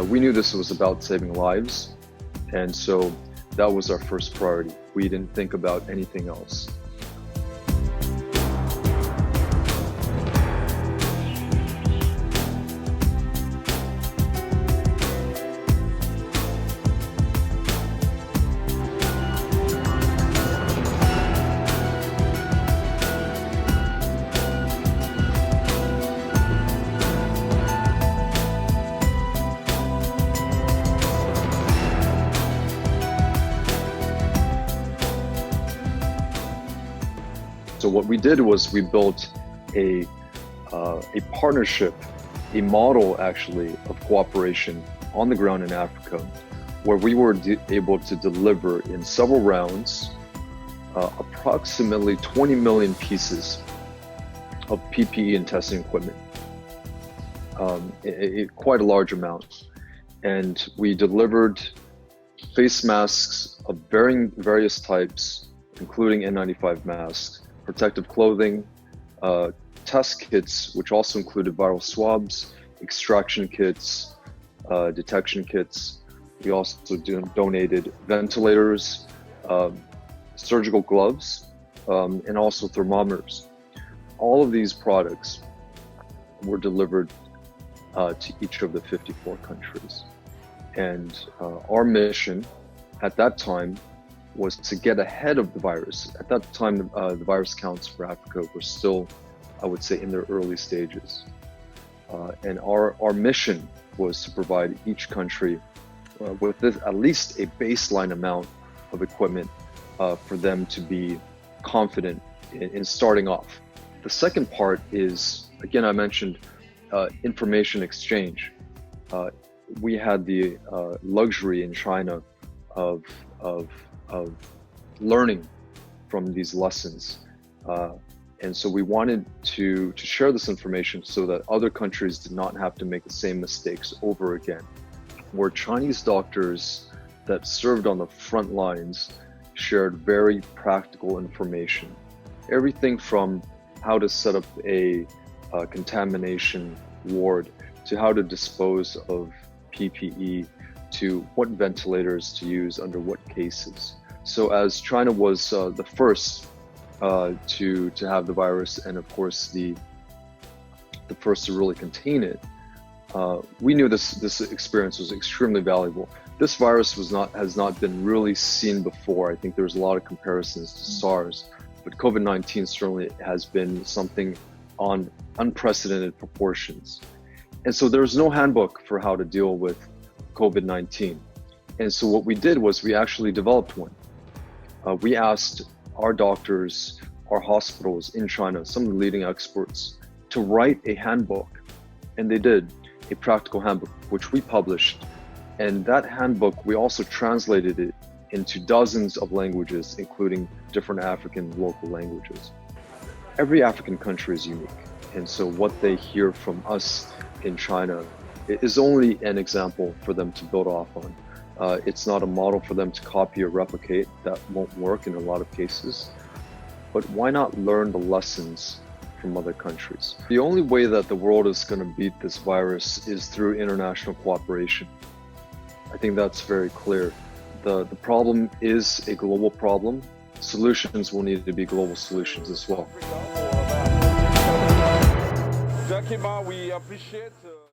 we knew this was about saving lives, and so that was our first priority. We didn't think about anything else. So what we did was we built a partnership, a model actually of cooperation on the ground in Africa, where we were able to deliver in several rounds approximately 20 million pieces of PPE and testing equipment, quite a large amount. And we delivered face masks of various types, including N95 masks, protective clothing, test kits, which also included viral swabs, extraction kits, detection kits. We also donated ventilators, surgical gloves, and also thermometers. All of these products were delivered to each of the 54 countries. And our mission at that time was to get ahead of the virus. At that time, the virus counts for Africa were still, I would say, in their early stages. And our mission was to provide each country with at least a baseline amount of equipment for them to be confident in starting off. The second part is, again, I mentioned information exchange. We had the luxury in China of learning from these lessons. And so we wanted to share this information so that other countries did not have to make the same mistakes over again. Where Chinese doctors that served on the front lines shared very practical information. Everything from how to set up a contamination ward, to how to dispose of PPE, to what ventilators to use under what cases. So as China was the first to have the virus, and of course the first to really contain it, we knew this experience was extremely valuable. This virus has not been really seen before. I think there's a lot of comparisons to SARS, but COVID-19 certainly has been something on unprecedented proportions. And so there's no handbook for how to deal with COVID-19. And so what we did was we actually developed one. We asked our doctors, our hospitals in China, some of the leading experts, to write a handbook. And they did, a practical handbook, which we published. And that handbook, we also translated it into dozens of languages, including different African local languages. Every African country is unique. And so what they hear from us in China is only an example for them to build off on. It's not a model for them to copy or replicate. That won't work in a lot of cases. But why not learn the lessons from other countries? The only way that the world is going to beat this virus is through international cooperation. I think that's very clear. The problem is a global problem. Solutions will need to be global solutions as well. Jason Pau, we appreciate